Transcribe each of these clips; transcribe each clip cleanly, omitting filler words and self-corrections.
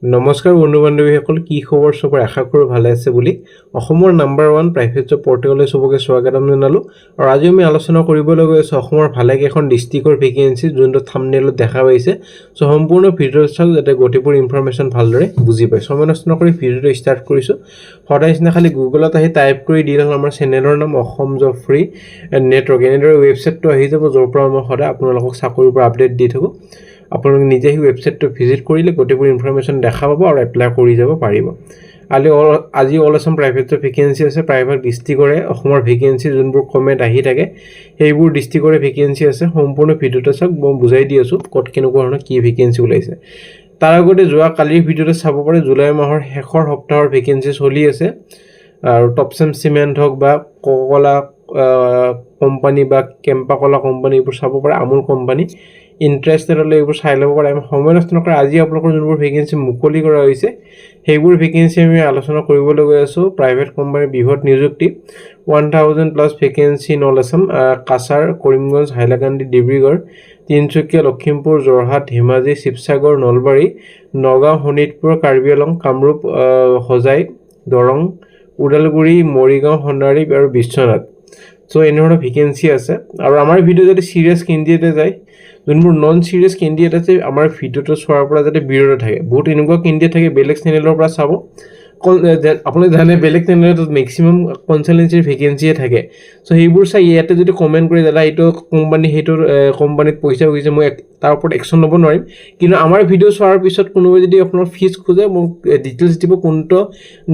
নমস্কাৰ বন্ধু বান্ধৱীসকল, কি খবৰ? চবৰ আশা কৰোঁ ভালে আছে বুলি। অসমৰ নাম্বাৰ 1 প্ৰাইভেট জব পৰ্টেললৈ চবকে স্বাগতম জনালোঁ। আৰু আজি আমি আলোচনা কৰিবলৈ গৈ আছোঁ অসমৰ ভালেকেইখন ডিষ্ট্ৰিক্টৰ ভেকেঞ্চি, যোনটো থাম্বনেইলত দেখা পাইছে। চ' সম্পূৰ্ণ ভিডিঅ'টো চাওক যাতে গোটেইবোৰ ইনফৰমেশ্যন ভালদৰে বুজি পায়। সময় নষ্ট নকৰি ভিডিঅ'টো ষ্টাৰ্ট কৰিছোঁ। সদায় নিচিনা খালি গুগলত আহি টাইপ কৰি দি লওক আমাৰ চেনেলৰ নাম অসম জব ফ্ৰী নেটৱৰ্ক। এনেদৰে ৱেবছাইটটো আহি যাব, য'ৰ পৰা মই সদায় আপোনালোকক চাকৰিৰ পৰা আপডেট দি থাকোঁ। আপোনালোকে নিজে সেই ৱেবছাইটটো ভিজিট কৰিলে গোটেইবোৰ ইনফৰমেশ্যন দেখা পাব আৰু এপ্লাই কৰি যাব পাৰিব। আজি all Assam private job vacancy আছে। প্ৰায়ভাগ ডিষ্ট্ৰিক্টৰে অসমৰ ভেকেঞ্চি যোনবোৰ কমেণ্ট আহি থাকে সেইবোৰ ডিষ্ট্ৰিক্টৰে ভেকেঞ্চি আছে। সম্পূৰ্ণ ভিডিঅ'টো চাওক, মই বুজাই দি আছোঁ ক'ত কেনেকুৱা ধৰণৰ কি ভেকেঞ্চি ওলাইছে। তাৰ আগতে যোৱা কালিৰ ভিডিঅ'টো চাব পাৰে। জুলাই মাহৰ শেষৰ সপ্তাহৰ ভেকেঞ্চি চলি আছে। আৰু টপচেম চিমেণ্ট হওক বা কোকাকোলা কোম্পানী বা কেম্পাকোলা কোম্পানী, এইবোৰ চাব পাৰে। আমুল কোম্পানী ইণ্টাৰেষ্টেড হ'লে এইবোৰ চাই ল'ব পাৰে। আমি সময় নষ্ট নকৰি আজি আপোনালোকৰ যোনবোৰ ভেকেঞ্চি মুকলি কৰা হৈছে সেইবোৰ ভেকেঞ্চি আমি আলোচনা কৰিবলৈ গৈ আছোঁ। প্ৰাইভেট কোম্পানীৰ বৃহৎ নিযুক্তি 1000+ vacancy in all Assam. Cachar, Karimganj, Hailakandi, Dibrugarh, Tinsukia, Lakhimpur, Jorhat, Dhemaji, Sivasagar, Nalbari, Nagaon, Sonitpur, Karbi Anglong, Kamrup, Hojai, Darrang, Udalguri, Morigaon, Sonari আৰু বিশ্বনাথ। চ' এনেধৰণৰ ভেকেঞ্চি আছে। আৰু আমাৰ ভিডিঅ' যদি চিৰিয়াছ কেণ্ডিডেটে যায়, যোনবোৰ নন চিৰিয়াছ কেণ্ডিডেট আছে আমাৰ ভিডিঅ'টো চোৱাৰ পৰা যাতে বিৰত থাকে। বহুত এনেকুৱা কেণ্ডিডেট থাকে বেলেগ চেনেলৰ পৰা চাব। আপুনি জানে বেলেগ চেনেলত মেক্সিমাম কনচালটেঞ্চিৰ ভেকেঞ্চিয়ে থাকে। চ' সেইবোৰ চাই ইয়াতে যদি কমেণ্ট কৰি দাদা এইটো কোম্পানী সেইটোৰ কোম্পানীত পইচা গৈছে, মই তাৰ ওপৰত একশ্যন ল'ব নোৱাৰিম। কিন্তু আমাৰ ভিডিঅ' চোৱাৰ পিছত কোনোবাই যদি আপোনাৰ ফিজ খোজে, মোক ডিটেইলছ দিব, কোনটো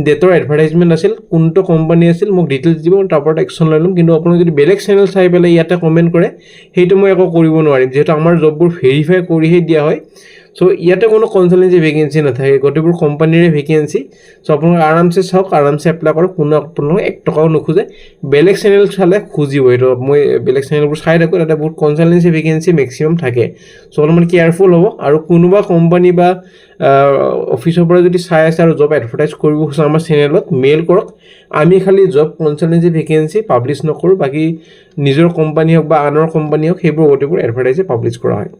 ডেটৰ এডভাৰটাইজমেণ্ট আছিল, কোনটো কোম্পানী আছিল, মোক ডিটেইলছ দিব, তাৰ ওপৰত একশ্যন লৈ ল'ম। কিন্তু আপোনাক যদি বেলেগ চেনেল চাই পেলাই ইয়াতে কমেণ্ট কৰে, সেইটো মই একো কৰিব নোৱাৰিম, যিহেতু আমাৰ জববোৰ ভেৰিফাই কৰিহে দিয়া হয়। চ' ইয়াতে কোনো কনচালটেঞ্চি ভেকেঞ্চি নাথাকে, গোটেইবোৰ কোম্পানীৰে ভেকেঞ্চি। চ' আপোনালোকে আৰামছে চাওক, আৰামছে এপ্লাই কৰক, কোনো আপোনালোকে 1 টকাও নোখোজে। বেলেগ চেনেল চালে খুজিব, এইটো মই বেলেগ চেনেলবোৰ চাই থাকোঁ, তাতে বহুত কনচালটেঞ্চি ভেকেঞ্চি মেক্সিমাম থাকে। চ' অলপমান কেয়াৰফুল হ'ব। আৰু কোনোবা কোম্পানী বা অফিচৰ পৰা যদি চাই আছে আৰু জব এডভাৰটাইজ কৰিব খুজিছে আমাৰ চেনেলত, মেইল কৰক। আমি খালি জব কনচালটেঞ্চি ভেকেঞ্চি পাব্লিছ নকৰোঁ, বাকী নিজৰ কোম্পানী হওক বা আনৰ কোম্পানী হওক সেইবোৰ গোটেইবোৰ এডভাৰটাইজে পাব্লিছ কৰা হয়।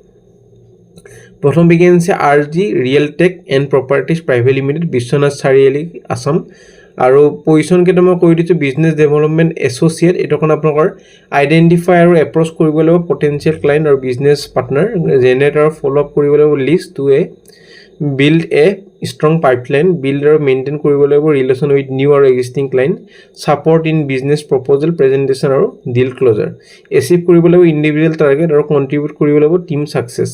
প্ৰথম vacancy RG real tech and properties private limited, Biswanath Chariali, Assam. আৰু পজিশ্যন কেইটা মই কৈ দিছোঁ, বিজনেছ ডেভেলপমেণ্ট এছ'চিয়েট। এইটো কাৰণে আপোনালোকৰ আইডেণ্টিফাই আৰু এপ্ৰ'চ কৰিব লাগিব পটেঞ্চিয়েল ক্লাইণ্ট আৰু বিজনেছ পাৰ্টনাৰ। জেনেৰেট আৰু ফ'ল' আপ কৰিব লাগিব list 2A। Build a strong pipeline, build আৰু মেইনটেইন কৰিব লাগিব ৰিলেশ্যন উইথ নিউ আৰু existing client. Support in business proposal, presentation আৰু ডিল ক্লজাৰ। এচিভ কৰিব লাগিব ইণ্ডিভিজুৱেল টাৰ্গেট আৰু কণ্ট্ৰিবিউট কৰিব লাগিব team success.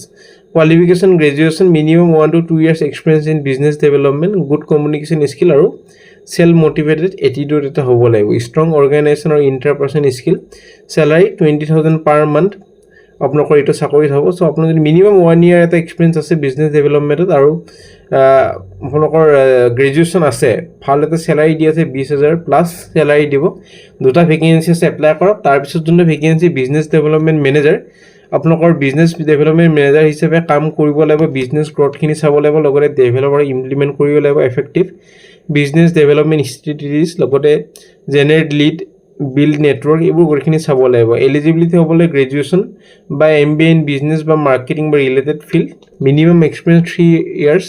Qualification graduation, minimum 1 to 2 years experience in business development, good communication skill আৰু চেল্ফ মটিভেটেড এটিটিউড এটা হ'ব লাগিব। ষ্ট্ৰং অৰ্গেনাইজেশ্যন আৰু ইণ্টাৰপাৰ্চন স্কিল। চেলাৰী 20,000 পাৰ মান্থ আপোনালোকৰ এইটো চাকৰিত হ'ব। চ' আপোনাৰ যদি মিনিমাম 1 year এটা এক্সপিৰিয়েঞ্চ আছে বিজনেছ ডেভেলপমেণ্টত আৰু আপোনালোকৰ গ্ৰেজুৱেশ্যন আছে, ভাল এটা চেলাৰী দি আছে, 20,000+ চেলাৰী দিব। 2টা ভেকেঞ্চি আছে, এপ্লাই কৰক। তাৰপিছত যোনটো ভেকেঞ্চি বিজনেছ ডেভেলপমেণ্ট মেনেজাৰ, আপোনালোকৰ বিজনেছ ডেভেলপমেণ্ট মেনেজাৰ হিচাপে কাম কৰিব লাগিব, বিজনেছ গ্ৰথখিনি চাব লাগিব, লগতে ডেভেলপাৰ ইমপ্লিমেণ্ট কৰিব লাগিব এফেক্টিভ বিজনেছ ডেভেলপমেণ্ট ষ্ট্ৰেটেজিজ, লগতে জেনেৰেট লিড, বিল্ড নেটৱৰ্ক, এইবোৰ গোটেইখিনি চাব লাগিব। এলিজিবিলিটি হ'বলৈ গ্ৰেজুৱেশ্যন বা MBA ইন বিজনেছ বা মাৰ্কেটিং বা related field. Minimum experience 3 years,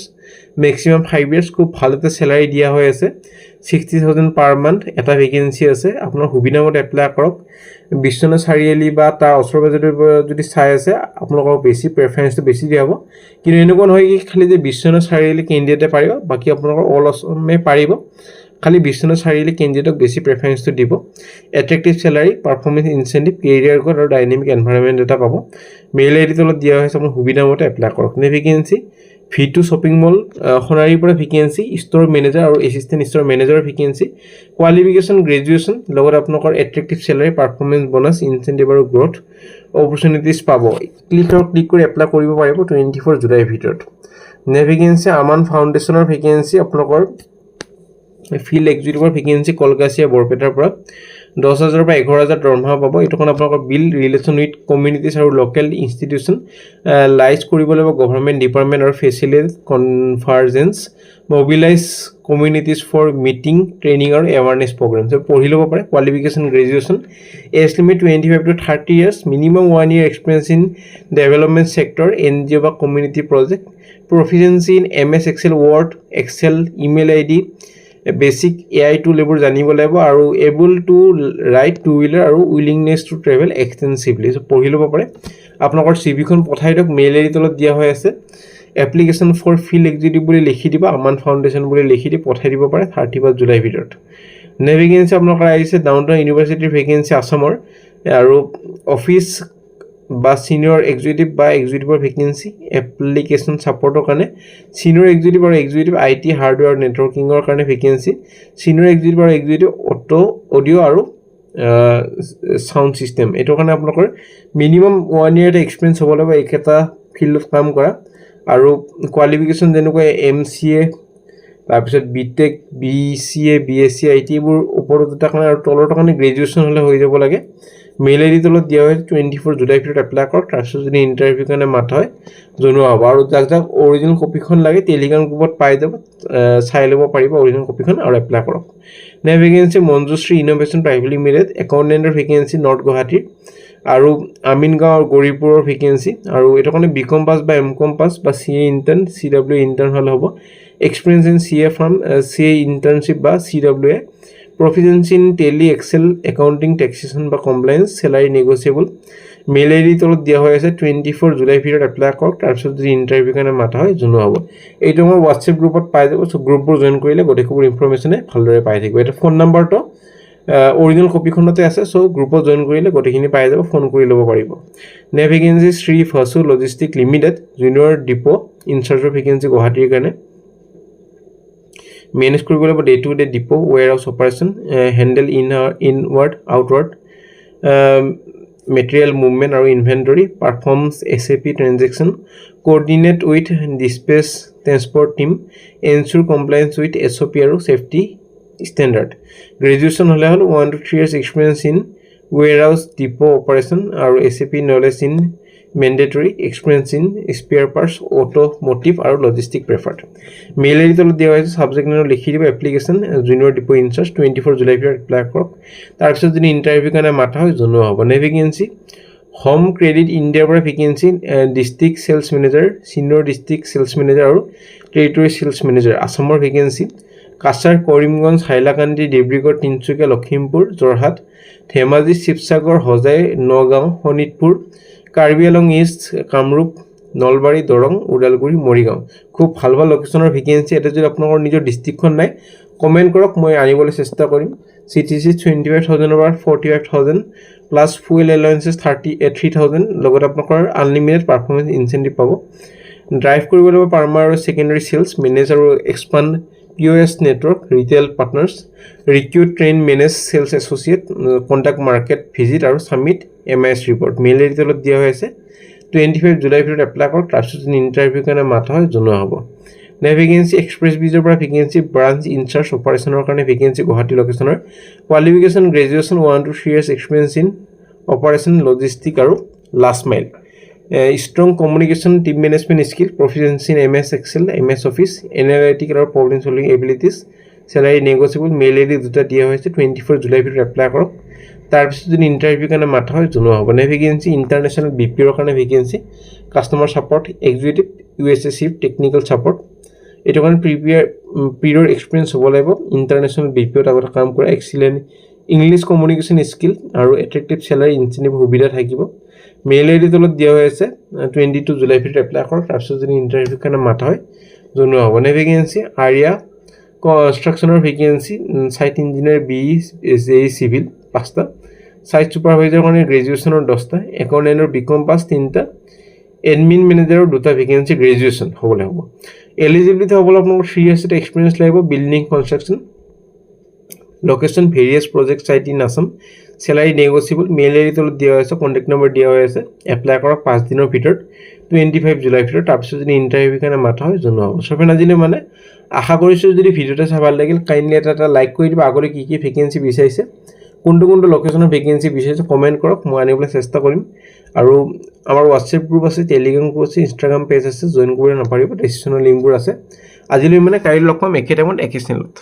maximum 5 years। খুব ভাল এটা চেলাৰী দিয়া হৈ আছে, 60,000 পাৰ মান্থ এটা ভেকেঞ্চি আছে। আপোনাৰ সুবিধামতে এপ্লাই কৰক। বিশ্বনাথ চাৰিআলি বা তাৰ ওচৰ পাজৰে যদি চাই আছে, আপোনালোকক বেছি প্ৰেফাৰেঞ্চটো বেছি দিয়া হ'ব। কিন্তু এনেকুৱা নহয় কি খালি যে বিশ্বনাথ চাৰিআলি কেণ্ডিডেটে পাৰিব, বাকী আপোনালোকৰ অল আছামে পাৰিব। খালি বিশ্বনাথ চাৰিআলি কেণ্ডিডেটক বেছি প্ৰেফাৰেঞ্চটো দিব। Attractive salary, performance incentive, career growth আৰু ডাইনেমিক এনভাইৰনমেণ্ট এটা পাব। মেইল ID তলত দিয়া হৈছে, আপোনাৰ সুবিধামতে এপ্লাই কৰক। ভেকেঞ্চি V2 শ্বপিং মল, সোণাৰীৰ পৰা ভেকেঞ্চি, ষ্ট'ৰ মেনেজাৰ আৰু এছিষ্টেণ্ট ষ্ট'ৰ মেনেজাৰৰ ভেকেঞ্চি। কোৱালিফিকেশ্যন গ্ৰেজুৱেশ্যন, লগতে আপোনালোকৰ attractive salary, performance bonus, incentive আৰু গ্ৰথ অপৰচুনিটিজ পাব। ক্লিক কৰি এপ্লাই কৰিব পাৰিব 24 জুলাইৰ ভিতৰত। ভেকেঞ্চি আমান ফাউণ্ডেশ্যনৰ ভেকেঞ্চি, আপোনালোকৰ ফিল্ড এক্সিকিউটিভৰ ভেকেঞ্চি কলকাছিয়া বৰপেটাৰ পৰা 10,000 পৰা 11,000 দৰমহা পাব। এইটো কাৰণে আপোনালোকৰ বিল্ড ৰিলেশ্যন উইথ কমিউনিটিজ আৰু লোকেল ইনষ্টিটিউশ্যন লাইজ কৰিব লাগিব গভৰ্ণমেণ্ট ডিপাৰ্টমেণ্ট আৰু facilitate convergence, mobilize communities for meeting, training আৰু এৱাৰনেছ প্ৰগ্ৰেম। পঢ়ি ল'ব পাৰে। Qualification graduation, age limit 25 to 30 years, minimum 1 year experience in development sector, NGO বা community project, proficiency in MS Excel, Word, Excel, email ID, basic AI tool এইবোৰ জানিব লাগিব আৰু able to ride two wheeler আৰু উইলিংনেছ two travel এক্সটেনচিভলি পঢ়ি ল'ব পাৰে আপোনালোকৰ চিভিখন পঠাই দিয়ক মেইল আইডি তলত দিয়া হৈ আছে এপ্লিকেশ্যন ফৰ ফিল্ড এক্সিকিউটিভ বুলি লিখি দিব আমান ফাউণ্ডেশ্যন বুলি লিখি দি পঠাই দিব পাৰে 31 জুলাই ভিতৰত নেভিগেন্সি আপোনালোকৰ আহিছে ডাউনটাউন ইউনিভাৰ্চিটিৰ ভেকেন্সি আসামৰ আৰু অফিচ বা সিনিয়ৰ এক্সিকিউটিভ বা এক্সিকিউটিভৰ ভেকেন্সি এপ্লিকেশ্যন ছাপৰ্টৰ কাৰণে সিনিয়ৰ এক্সিকিউটিভ আৰু এক্সিকিউটিভ আইটি হাৰ্ডৱেৰ নেটৱৰ্কিঙৰ কাৰণে ভেকেন্সি সিনিয়ৰ এক্সিকিউটিভ আৰু এক্সিকিউটিভ অডিঅ' আৰু সাউণ্ড চিষ্টেম এইটোৰ কাৰণে আপোনালোকৰ মিনিমাম 1 ইয়াৰ এক্সপিৰিয়েঞ্চ হ'ব লাগিব একেটা ফিল্ডত কাম কৰা আৰু কোৱালিফিকেশ্যন যেনেকৈ MCA তাৰপিছত বিটেক BCA BSc IT এইবোৰ ওপৰত দুটা কাৰণে আৰু তলৰ কাৰণে গ্ৰেজুৱেশ্যন হ'লে হৈ যাব লাগে মেইল আইডি তলত দিয়া হয় 24 জুলাই ভিতৰত এপ্লাই কৰক তাৰপিছত যদি ইণ্টাৰভিউ কাৰণে মাতা হয় জনোৱা হ'ব আৰু যাক যাক অৰিজিনেল কপিখন লাগে টেলিগ্ৰাম গ্ৰুপত পাই যাব চাই ল'ব পাৰিব অৰিজিনেল কপিখন আৰু এপ্লাই কৰক নে vacancy Manjushree innovation private limited একাউণ্টেণ্টৰ ভেকেন্সি নৰ্থ গুৱাহাটী আৰু আমিনগাঁও আৰু গৌৰীপুৰৰ ভেকেন্সি আৰু এইটো কাৰণে BCom পাছ বা MCom পাছ বা CA ইণ্টাৰ্ণ CW ইণ্টাৰ্ণ হ'লে হ'ব experience in CA farm CA internship বা CWA proficiency in Tally, Excel, accounting, taxation বা compliance, salary negotiable, mail ID তলত দিয়া হৈ আছে 24 জুলাই ভিতৰত এপ্লাই কৰক তাৰপিছত যদি ইণ্টাৰভিউ কাৰণে মাতা হয় জনোৱা হ'ব এইটো মই WhatsApp গ্ৰুপত পাই যাব সো গ্ৰুপবোৰ জয়েন কৰিলে গোটেইবোৰ ইনফৰমেশ্যনে ভালদৰে পাই থাকিব এটা ফোন নাম্বাৰটো অৰিজিনেল কপিখনতে আছে সো গ্ৰুপত জয়েন কৰিলে গোটেইখিনি পাই যাব ফোন কৰি ল'ব পাৰিব নে vacancy Shri Fasu logistic limited junior depot ইনচাৰ্জৰ ভেকেন্সি গুৱাহাটীৰ কাৰণে মেনেজ কৰিব লাগিব day to day depot warehouse operation handle inward outward material movement আৰু inventory performs SAP transaction coordinate with dispatch transport team ensure compliance with SOP আৰু safety standard graduation হ'লে হ'ল 1 to 3 years experience in warehouse depot operation আৰু SAP knowledge in mandatory experience in spare parts automotive আৰু logistic preferred mail ID তলত দিয়া হৈছে subject name লিখি দিব এপ্লিকেশ্যন জুনিয়ৰ ডিপো ইনচাৰ্জ 24 জুলাই ভিতৰত এপ্লাই কৰক তাৰপিছত যদি ইণ্টাৰভিউ কাৰণে মাতা হয় জনোৱা হ'ব নে ভেকেন্সি হোম ক্ৰেডিট ইণ্ডিয়াৰ পৰা vacancy district sales manager senior district sales manager আৰু টেৰিটৰি সেলছ মেনেজাৰ আসামৰ ভেকেন্সি কাছাৰ কৰিমগঞ্জ হাইলাকান্দি ডিব্ৰুগড় তিনচুকীয়া লখিমপুৰ যোৰহাট ধেমাজি শিৱসাগৰ হোজাই নগাঁও শোণিতপুৰ কাৰ্বি আলং ইষ্ট কামৰূপ নলবাৰী দৰং ওদালগুৰি মৰিগাঁও খুব ভাল ভাল লোকেশ্যনৰ ভেকেন্সি এটা যদি আপোনালোকৰ নিজৰ ডিস্ট্ৰিক্টখন নাই কমেন্ট কৰক মই আনিবলৈ চেষ্টা কৰিম CTC 25,000 পৰা 45,000 প্লাস ফুয়েল এলাউন্সেস 33,000 লগত আপোনালোকৰ আনলিমিটেড পাৰফৰ্মেন্স ইনসেন্টিভ পাব ড্ৰাইভ কৰিব লাগিব প্ৰাইমাৰী আৰু সেকেন্ডাৰী সেলছ মেনেজ আৰু expand POS network retail partners recruit train manage sales associate contact market visit আৰু submit MIS report mail ID তলত দিয়া হৈ আছে 25 জুলাই ভিতৰত এপ্লাই কৰক তাৰপিছত ইণ্টাৰভিউ কাৰণে মাতা হয় জনোৱা হ'ব নে ভেকেন্সি এক্সপ্ৰেছ বিজৰ পৰা ভেকেন্সি ব্ৰাঞ্চ ইনচাৰ্জ অপাৰেশনৰ কাৰণে ভেকেন্সি গুৱাহাটী লোকেশ্যনৰ qualification graduation 1 to 3 years experience in operation logistic আৰু last mile strong communication team management skill proficiency in MS Excel MS Office analytical or problem solving abilities salary negotiable mail ID দুটা দিয়া হৈছে 24 জুলাই ভিতৰত apply কৰক তাৰপিছত যদি interview কাৰণে মাতা হয় জনোৱা হ'ব নে ভেকেন্সি ইন্টাৰনেশ্যনেল BPO ৰ কাৰণে vacancy customer support executive USA chief technical support এটো কাৰণে প্ৰিভিয়াৰ এক্সপিৰিয়েন্স হ'ব লাগিব ইন্টাৰনেশ্যনেল BPO ত আগতে কাম কৰা এক্সিলেন্ট ইংলিছ কমিউনিকেশ্যন স্কিল আৰু এট্ৰেক্টিভ স্যালাৰি ইনসেন্টিভ সুবিধা থাকিব মেইল আইডি তলত দিয়া হৈ আছে 22 জুলাই ভিতৰত এপ্লাই কৰক তাৰপিছত যদি ইণ্টাৰভিউ কাৰণে মাতা হয় জনোৱা হ'ব নে ভেকেন্সি আৰিয়া কনষ্ট্ৰাকচনৰ vacancy site engineer BE civil 5টা সাইট সুপাৰভাইজাৰ কাৰণে গ্ৰেজুৱেশ্যনৰ 10টা একাউণ্টেণ্টৰ BCom পাছ 3টা এডমিন মেনেজাৰৰ 2টা ভেকেন্সি গ্ৰেজুৱেশ্যন হ'বলৈ হ'ব এলিজিবিলিটি হ'বলৈ আপোনালোকৰ 3 years এক্সপিৰিয়েন্স লাগিব building construction location various project site in Assam salary negotiable mail ID তলত দিয়া হৈছে কন্টাক্ট নম্বৰ দিয়া হৈছে এপ্লাই কৰক 5 দিনৰ ভিতৰত 25 জুলাই ভিতৰত তাৰপিছত যদি ইণ্টাৰভিউ কাৰণে মাতা হয় জনোৱা হ'ব সফেন আজিলে মানে আশা কৰিছো যদি ভিডিওটা চাই ভাল লাগিল কাইন্ডলি এটা লাইক কৰি দিব আগলৈ কি ভেকেন্সি বিচাৰিছে কোনটো লোকেশ্যনৰ ভেকেন্সি বিচাৰিছে কমেন্ট কৰক মই আনিবলৈ চেষ্টা কৰিম আৰু আমাৰ WhatsApp গ্ৰুপ আছে টেলিগ্ৰাম গ্ৰুপ আছে ইনষ্টাগ্ৰাম পেজ আছে জয়েন কৰিব নাপাৰিব ডেসক্ৰিপচনৰ লিংকবোৰ আছে আজিলৈ মানে কাইলৈ লগ পাম একে টাইমত একে চেনেলত